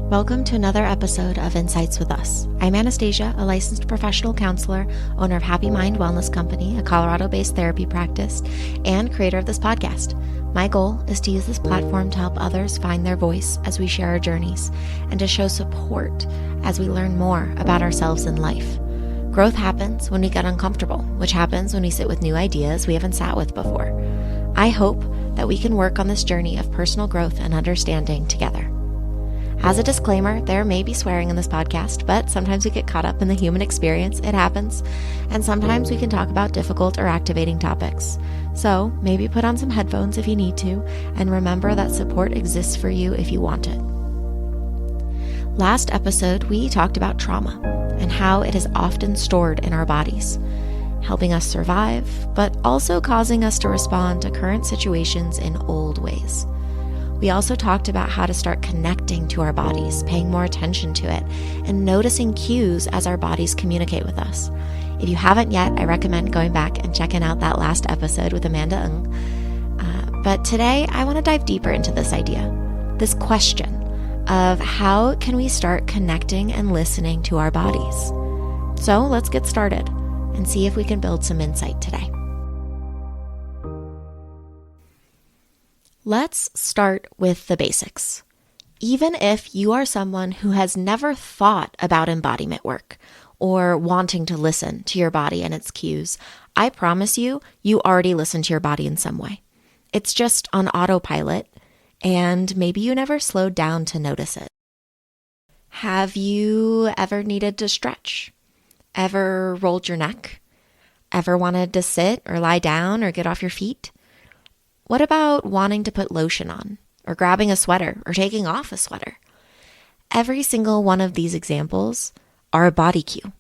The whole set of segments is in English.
Welcome to another episode of Insights with Us. I'm Anastasia, a licensed professional counselor, owner of Happy Mind Wellness Company, a Colorado-based therapy practice, and creator of this podcast. My goal is to use this platform to help others find their voice as we share our journeys and to show support as we learn more about ourselves in life. Growth happens when we get uncomfortable, which happens when we sit with new ideas we haven't sat with before. I hope that we can work on this journey of personal growth and understanding together. As a disclaimer, there may be swearing in this podcast, but sometimes we get caught up in the human experience. It happens. And sometimes we can talk about difficult or activating topics. So maybe put on some headphones if you need to, and remember that support exists for you if you want it. Last episode, we talked about trauma and how it is often stored in our bodies, helping us survive, but also causing us to respond to current situations in old ways. We also talked about how to start connecting to our bodies, paying more attention to it, and noticing cues as our bodies communicate with us. If you haven't yet, I recommend going back and checking out that last episode with Amanda Ng. But today, I want to dive deeper into this idea, this question of how can we start connecting and listening to our bodies. So let's get started and see if we can build some insight today. Let's start with the basics. Even if you are someone who has never thought about embodiment work or wanting to listen to your body and its cues, I promise you, you already listen to your body in some way. It's just on autopilot, and maybe you never slowed down to notice it. Have you ever needed to stretch? Ever rolled your neck? Ever wanted to sit or lie down or get off your feet? What about wanting to put lotion on, or grabbing a sweater, or taking off a sweater? Every single one of these examples are a body cue.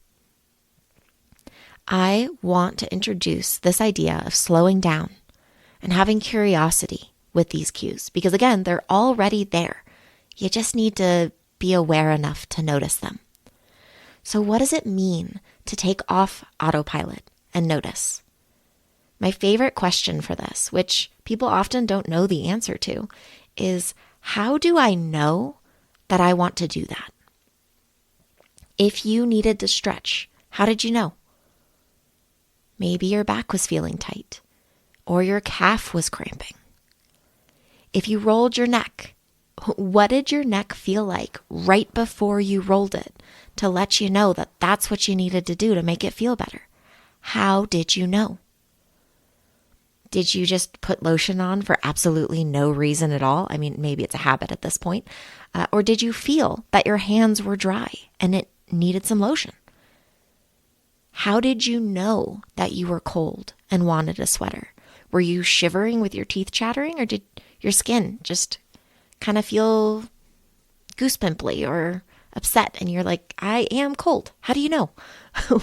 I want to introduce this idea of slowing down and having curiosity with these cues, because again, they're already there. You just need to be aware enough to notice them. So what does it mean to take off autopilot and notice? My favorite question for this, which people often don't know the answer to, is how do I know that I want to do that? If you needed to stretch, how did you know? Maybe your back was feeling tight, or your calf was cramping. If you rolled your neck, what did your neck feel like right before you rolled it to let you know that that's what you needed to do to make it feel better? How did you know? Did you just put lotion on for absolutely no reason at all? I mean, maybe it's a habit at this point. Or did you feel that your hands were dry and it needed some lotion? How did you know that you were cold and wanted a sweater? Were you shivering with your teeth chattering, or did your skin just kind of feel goosepimply or upset and you're like, I am cold? How do you know?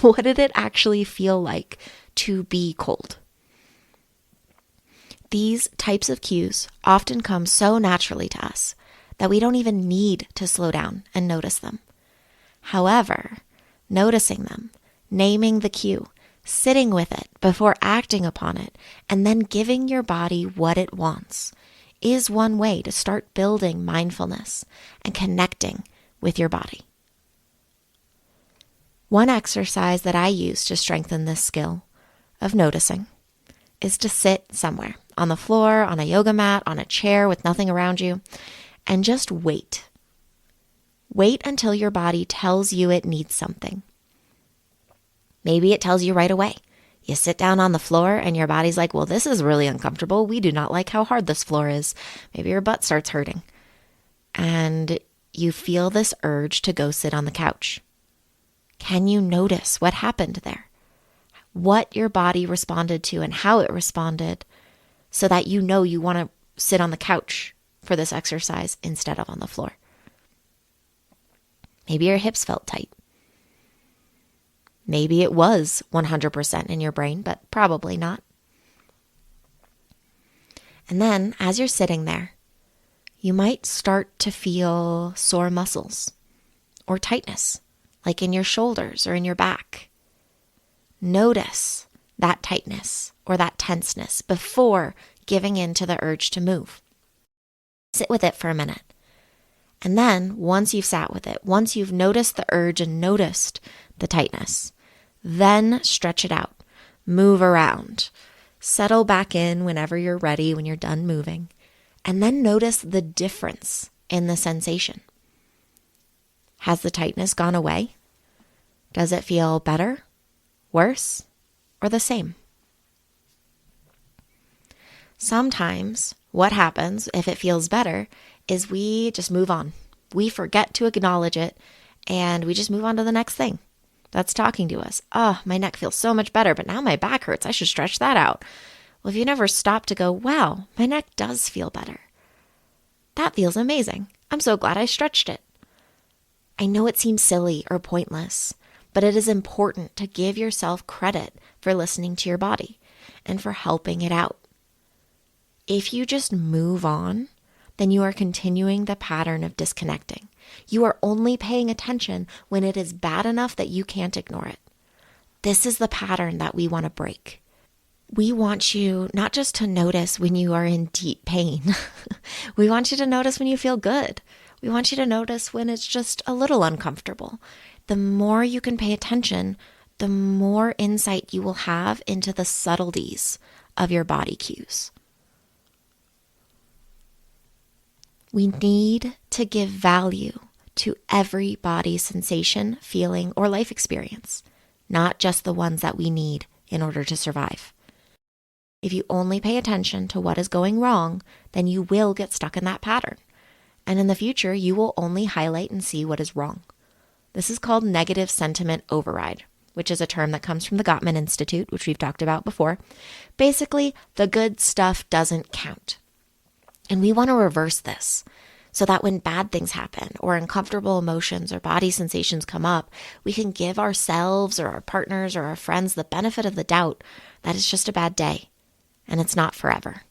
What did it actually feel like to be cold? These types of cues often come so naturally to us that we don't even need to slow down and notice them. However, noticing them, naming the cue, sitting with it before acting upon it, and then giving your body what it wants is one way to start building mindfulness and connecting with your body. One exercise that I use to strengthen this skill of noticing is to sit somewhere, on the floor, on a yoga mat, on a chair with nothing around you, and just wait. Wait until your body tells you it needs something. Maybe it tells you right away. You sit down on the floor and your body's like, well, this is really uncomfortable. We do not like how hard this floor is. Maybe your butt starts hurting. And you feel this urge to go sit on the couch. Can you notice what happened there? What your body responded to and how it responded, so that you know you want to sit on the couch for this exercise instead of on the floor. Maybe your hips felt tight. Maybe it was 100% in your brain, but probably not. And then as you're sitting there, you might start to feel sore muscles or tightness, like in your shoulders or in your back. Notice that tightness or that tenseness before giving in to the urge to move. Sit with it for a minute And then once you've sat with it, once you've noticed the urge and noticed the tightness, then stretch it out, move around, settle back in whenever you're ready, when you're done moving, and then notice the difference in the sensation. Has the tightness gone away? Does it feel better, worse, or the same? Sometimes what happens if it feels better is we just move on. We forget to acknowledge it and we just move on to the next thing that's talking to us. Oh, my neck feels so much better, but now my back hurts. I should stretch that out. Well, if you never stop to go, wow, my neck does feel better. That feels amazing. I'm so glad I stretched it. I know it seems silly or pointless, but it is important to give yourself credit for listening to your body and for helping it out. If you just move on, then you are continuing the pattern of disconnecting. You are only paying attention when it is bad enough that you can't ignore it. This is the pattern that we want to break. We want you not just to notice when you are in deep pain. We want you to notice when you feel good. We want you to notice when it's just a little uncomfortable. The more you can pay attention, the more insight you will have into the subtleties of your body cues. We need to give value to every body sensation, feeling, or life experience, not just the ones that we need in order to survive. If you only pay attention to what is going wrong, then you will get stuck in that pattern. And in the future, you will only highlight and see what is wrong. This is called negative sentiment override, which is a term that comes from the Gottman Institute, which we've talked about before. Basically, the good stuff doesn't count. And we want to reverse this so that when bad things happen or uncomfortable emotions or body sensations come up, we can give ourselves or our partners or our friends the benefit of the doubt that it's just a bad day and it's not forever.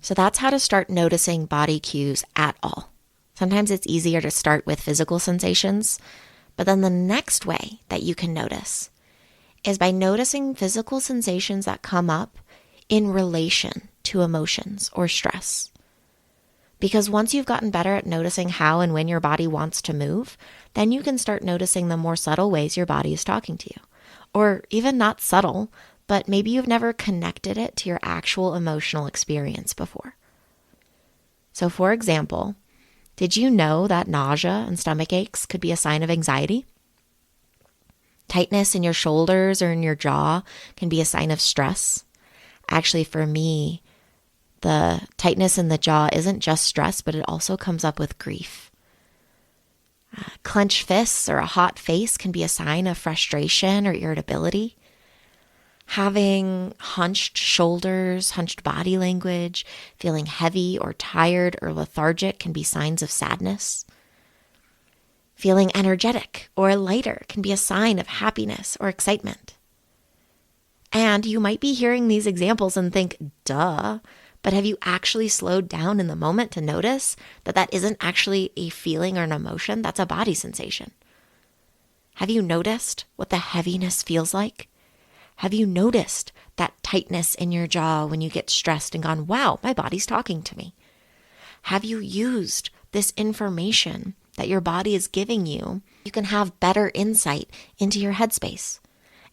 So that's how to start noticing body cues at all. Sometimes it's easier to start with physical sensations, but then the next way that you can notice is by noticing physical sensations that come up in relation to emotions or stress. Because once you've gotten better at noticing how and when your body wants to move, then you can start noticing the more subtle ways your body is talking to you. Or even not subtle, but maybe you've never connected it to your actual emotional experience before. So for example, did you know that nausea and stomach aches could be a sign of anxiety? Tightness in your shoulders or in your jaw can be a sign of stress. Actually, for me, the tightness in the jaw isn't just stress, but it also comes up with grief. Clenched fists or a hot face can be a sign of frustration or irritability. Having hunched shoulders, hunched body language, feeling heavy or tired or lethargic can be signs of sadness. Feeling energetic or lighter can be a sign of happiness or excitement. And you might be hearing these examples and think, duh, but have you actually slowed down in the moment to notice that that isn't actually a feeling or an emotion? That's a body sensation. Have you noticed what the heaviness feels like? Have you noticed that tightness in your jaw when you get stressed and gone, wow, my body's talking to me? Have you used this information that your body is giving you? You can have better insight into your headspace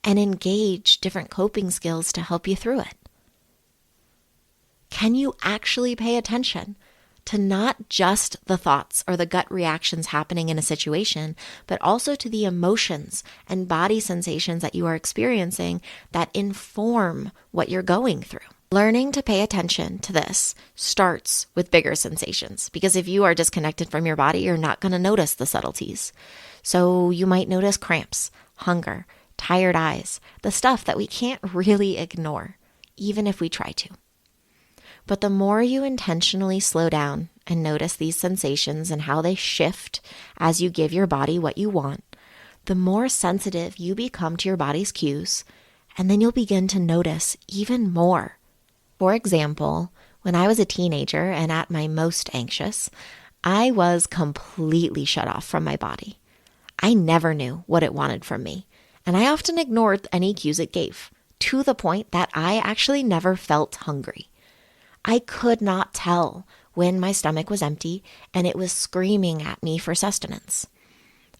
and engage different coping skills to help you through it. Can you actually pay attention to not just the thoughts or the gut reactions happening in a situation, but also to the emotions and body sensations that you are experiencing that inform what you're going through? Learning to pay attention to this starts with bigger sensations, because if you are disconnected from your body, you're not going to notice the subtleties. So you might notice cramps, hunger, tired eyes, the stuff that we can't really ignore, even if we try to. But the more you intentionally slow down and notice these sensations and how they shift as you give your body what you want, the more sensitive you become to your body's cues, and then you'll begin to notice even more. For example, when I was a teenager and at my most anxious, I was completely shut off from my body. I never knew what it wanted from me, and I often ignored any cues it gave, to the point that I actually never felt hungry. I could not tell when my stomach was empty and it was screaming at me for sustenance.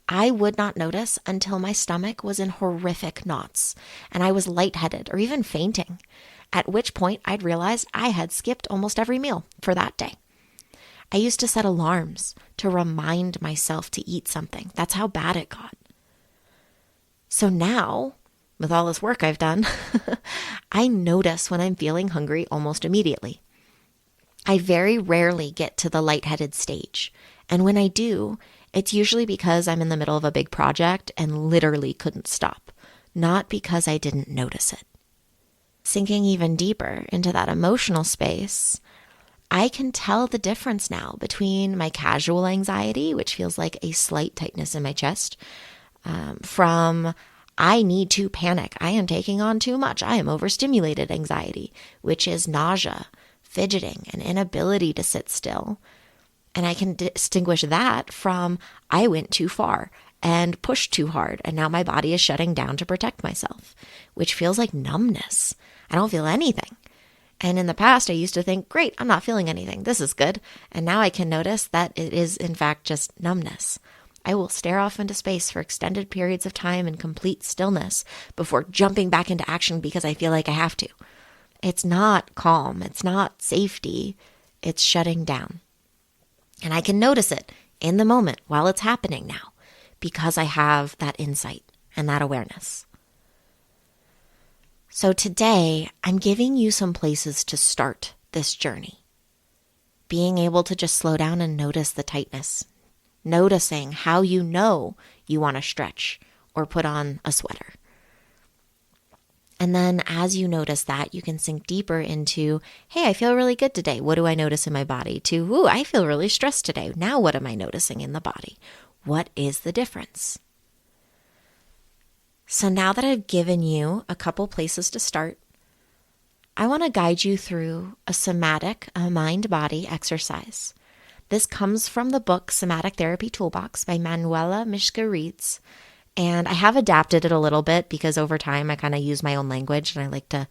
I would not notice until my stomach was in horrific knots and I was lightheaded or even fainting, at which point I'd realized I had skipped almost every meal for that day. I used to set alarms to remind myself to eat something. That's how bad it got. So now, with all this work I've done, I notice when I'm feeling hungry almost immediately. I very rarely get to the lightheaded stage. And when I do, it's usually because I'm in the middle of a big project and literally couldn't stop, not because I didn't notice it. Sinking even deeper into that emotional space, I can tell the difference now between my casual anxiety, which feels like a slight tightness in my chest, from I need to panic, I am taking on too much, I am overstimulated anxiety, which is nausea, fidgeting, and inability to sit still. And I can distinguish that from I went too far and pushed too hard, and now my body is shutting down to protect myself, which feels like numbness. I don't feel anything. And in the past, I used to think, great, I'm not feeling anything. This is good. And now I can notice that it is, in fact, just numbness. I will stare off into space for extended periods of time in complete stillness before jumping back into action because I feel like I have to. It's not calm. It's not safety. It's shutting down. And I can notice it in the moment while it's happening now because I have that insight and that awareness. So today, I'm giving you some places to start this journey. Being able to just slow down and notice the tightness. Noticing how you know you want to stretch or put on a sweater. And then as you notice that, you can sink deeper into, hey, I feel really good today. What do I notice in my body? To, ooh, I feel really stressed today. Now what am I noticing in the body? What is the difference? So now that I've given you a couple places to start, I want to guide you through a somatic, a mind-body exercise. This comes from the book Somatic Therapy Toolbox by Manuela Mishka-Reitz. And I have adapted it a little bit because over time I kind of use my own language and I like to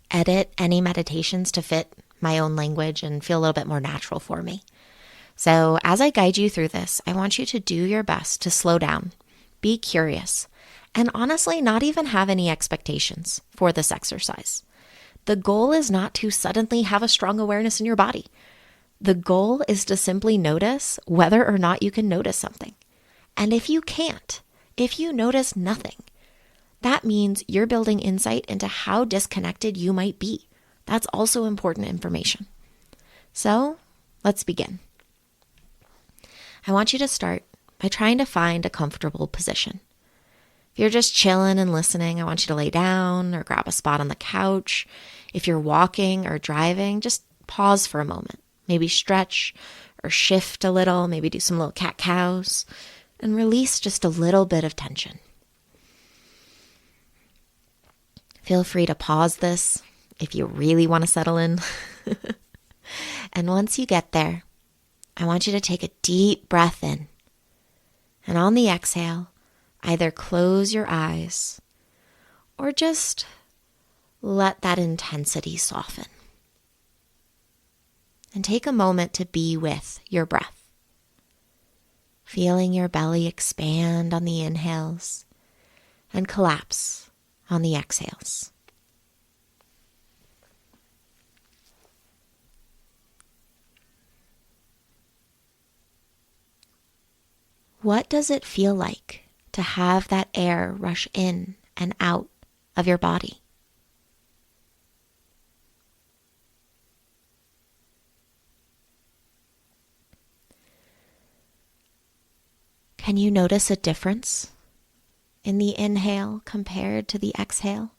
edit any meditations to fit my own language and feel a little bit more natural for me. So as I guide you through this, I want you to do your best to slow down, be curious, and honestly not even have any expectations for this exercise. The goal is not to suddenly have a strong awareness in your body. The goal is to simply notice whether or not you can notice something. And if you can't, if you notice nothing, that means you're building insight into how disconnected you might be. That's also important information. So let's begin. I want you to start by trying to find a comfortable position. If you're just chilling and listening, I want you to lay down or grab a spot on the couch. If you're walking or driving, just pause for a moment. Maybe stretch or shift a little, maybe do some little cat-cows. And release just a little bit of tension. Feel free to pause this if you really want to settle in. And once you get there, I want you to take a deep breath in. And on the exhale, either close your eyes or just let that intensity soften. And take a moment to be with your breath. Feeling your belly expand on the inhales and collapse on the exhales. What does it feel like to have that air rush in and out of your body? Can you notice a difference in the inhale compared to the exhale?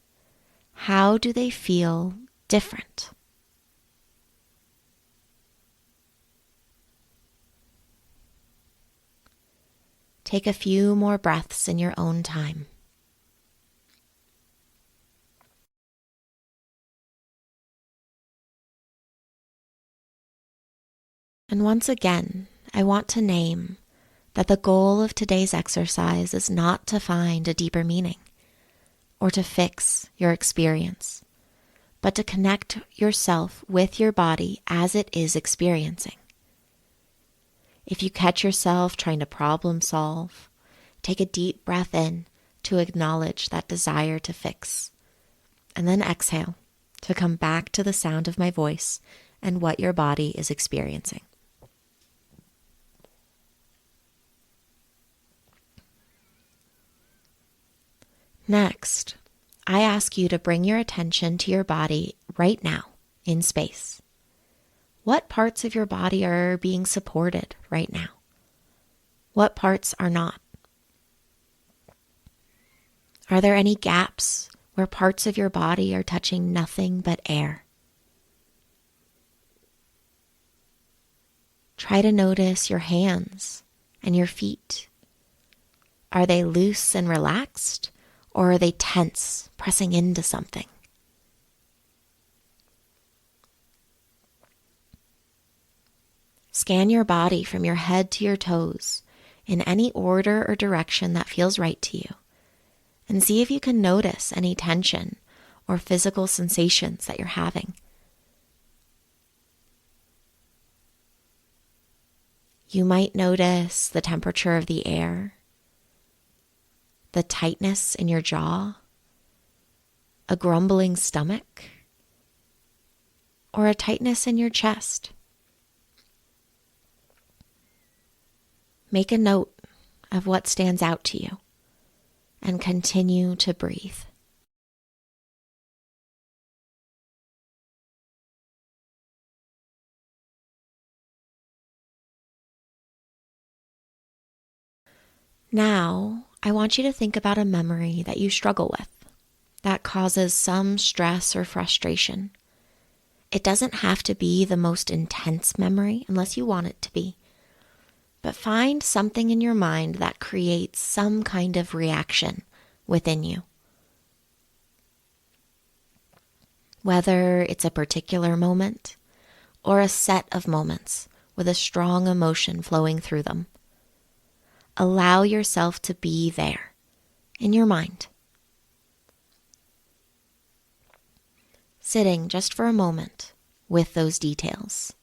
How do they feel different? Take a few more breaths in your own time. And once again, I want to name that the goal of today's exercise is not to find a deeper meaning or to fix your experience, but to connect yourself with your body as it is experiencing. If you catch yourself trying to problem solve, take a deep breath in to acknowledge that desire to fix, and then exhale to come back to the sound of my voice and what your body is experiencing. Next, I ask you to bring your attention to your body right now in space. What parts of your body are being supported right now? What parts are not? Are there any gaps where parts of your body are touching nothing but air? Try to notice your hands and your feet. Are they loose and relaxed, or are they tense, pressing into something? Scan your body from your head to your toes in any order or direction that feels right to you, and see if you can notice any tension or physical sensations that you're having. You might notice the temperature of the air, the tightness in your jaw, a grumbling stomach, or a tightness in your chest. Make a note of what stands out to you and continue to breathe. Now, I want you to think about a memory that you struggle with that causes some stress or frustration. It doesn't have to be the most intense memory unless you want it to be. But find something in your mind that creates some kind of reaction within you. Whether it's a particular moment or a set of moments with a strong emotion flowing through them. Allow yourself to be there in your mind. Sitting just for a moment with those details.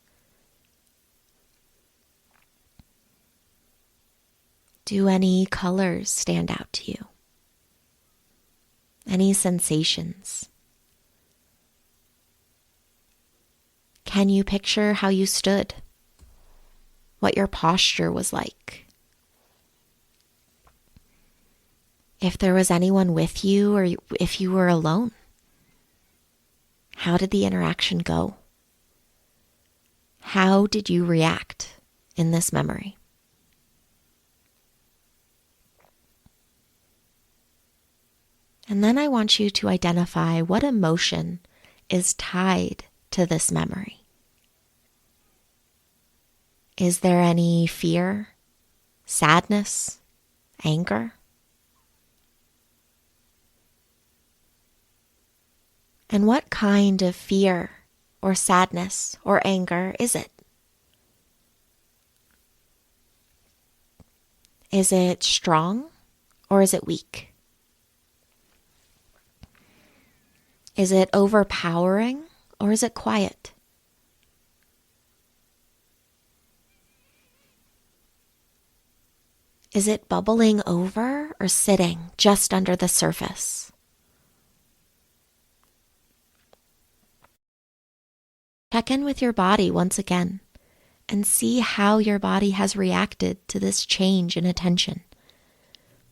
Do any colors stand out to you? Any sensations? Can you picture how you stood? What your posture was like? If there was anyone with you or if you were alone, how did the interaction go? How did you react in this memory? And then I want you to identify what emotion is tied to this memory. Is there any fear, sadness, anger? And what kind of fear or sadness or anger is it? Is it strong or is it weak? Is it overpowering or is it quiet? Is it bubbling over or sitting just under the surface? Check in with your body once again and see how your body has reacted to this change in attention.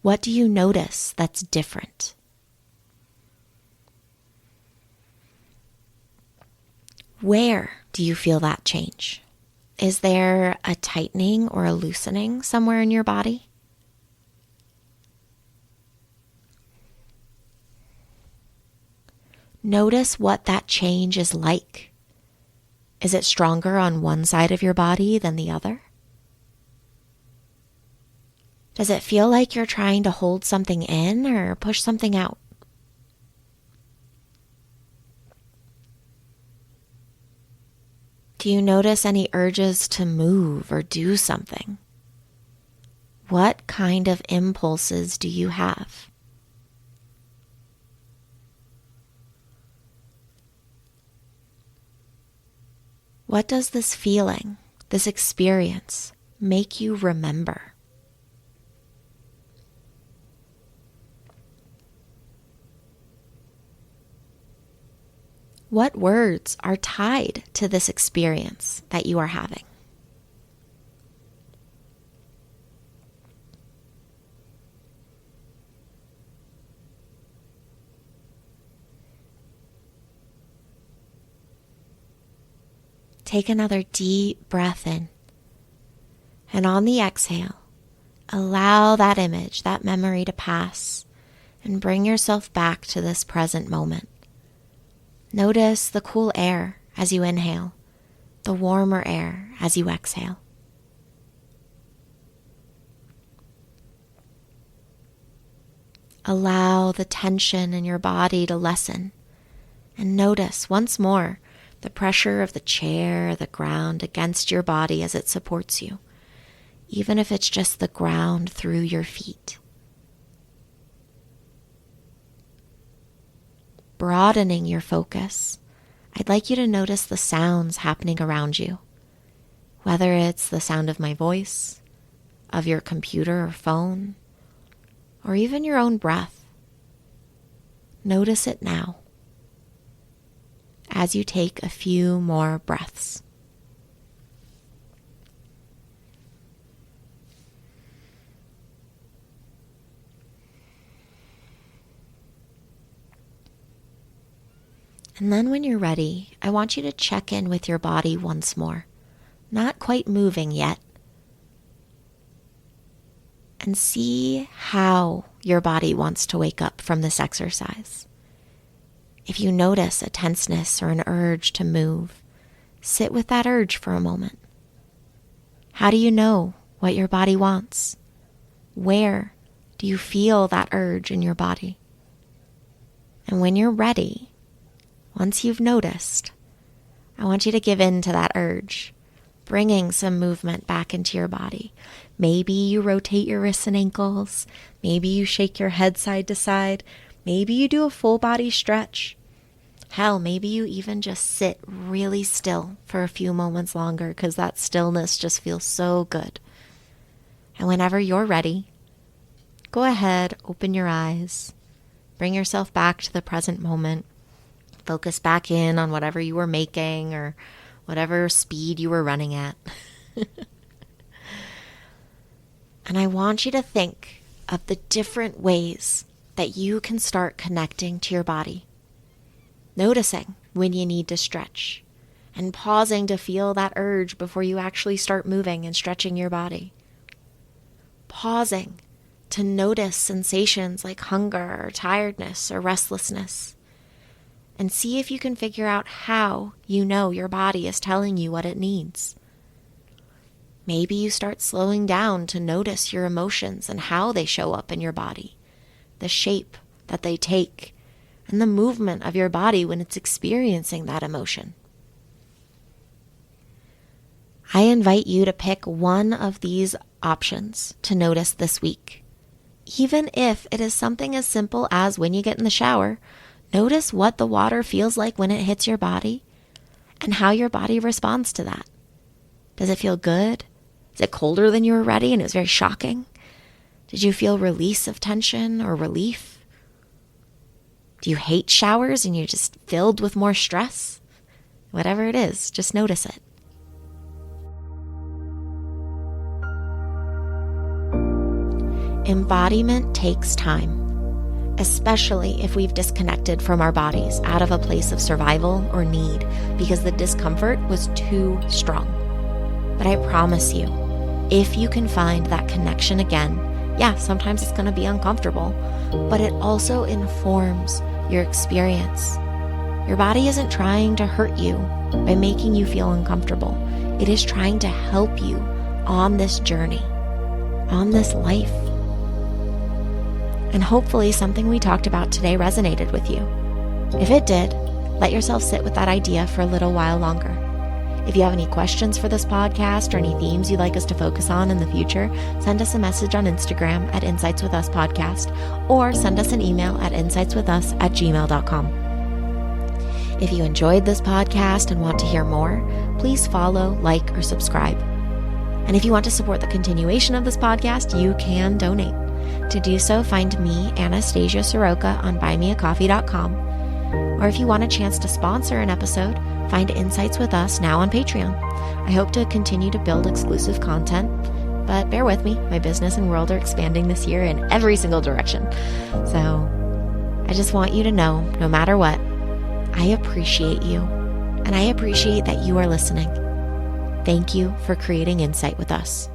What do you notice that's different? Where do you feel that change? Is there a tightening or a loosening somewhere in your body? Notice what that change is like. Is it stronger on one side of your body than the other? Does it feel like you're trying to hold something in or push something out? Do you notice any urges to move or do something? What kind of impulses do you have? What does this feeling, this experience, make you remember? What words are tied to this experience that you are having? Take another deep breath in, and on the exhale, allow that image, that memory to pass, and bring yourself back to this present moment. Notice the cool air as you inhale, the warmer air as you exhale. Allow the tension in your body to lessen, and notice once more the pressure of the chair, the ground against your body as it supports you, even if it's just the ground through your feet. Broadening your focus, I'd like you to notice the sounds happening around you, whether it's the sound of my voice, of your computer or phone, or even your own breath. Notice it now as you take a few more breaths. And then when you're ready, I want you to check in with your body once more, not quite moving yet, and see how your body wants to wake up from this exercise. If you notice a tenseness or an urge to move, sit with that urge for a moment. How do you know what your body wants? Where do you feel that urge in your body? And when you're ready, once you've noticed, I want you to give in to that urge, bringing some movement back into your body. Maybe you rotate your wrists and ankles. Maybe you shake your head side to side. Maybe you do a full body stretch. Hell, maybe you even just sit really still for a few moments longer because that stillness just feels so good. And whenever you're ready, go ahead, open your eyes, bring yourself back to the present moment, focus back in on whatever you were making or whatever speed you were running at. And I want you to think of the different ways that you can start connecting to your body. Noticing when you need to stretch and pausing to feel that urge before you actually start moving and stretching your body. Pausing to notice sensations like hunger or tiredness or restlessness. And see if you can figure out how you know your body is telling you what it needs. Maybe you start slowing down to notice your emotions and how they show up in your body, the shape that they take, and the movement of your body when it's experiencing that emotion. I invite you to pick one of these options to notice this week. Even if it is something as simple as when you get in the shower, notice what the water feels like when it hits your body and how your body responds to that. Does it feel good? Is it colder than you were ready and it was very shocking? Did you feel release of tension or relief? Do you hate showers and you're just filled with more stress? Whatever it is, just notice it. Embodiment takes time, especially if we've disconnected from our bodies out of a place of survival or need because the discomfort was too strong. But I promise you, if you can find that connection again, yeah, sometimes it's going to be uncomfortable, but it also informs your experience. Your body isn't trying to hurt you by making you feel uncomfortable. It is trying to help you on this journey, on this life. And hopefully something we talked about today resonated with you. If it did, let yourself sit with that idea for a little while longer. If you have any questions for this podcast or any themes you'd like us to focus on in the future, send us a message on Instagram at insightswithus podcast or send us an email at insightswithus@gmail.com. If you enjoyed this podcast and want to hear more, please follow, like, or subscribe. And if you want to support the continuation of this podcast, you can donate. To do so, find me, Anastasia Soroka, on buymeacoffee.com. Or if you want a chance to sponsor an episode, find Insights with Us now on Patreon. I hope to continue to build exclusive content, but bear with me, my business and world are expanding this year in every single direction. So I just want you to know, no matter what, I appreciate you, and I appreciate that you are listening. Thank you for creating insight with us.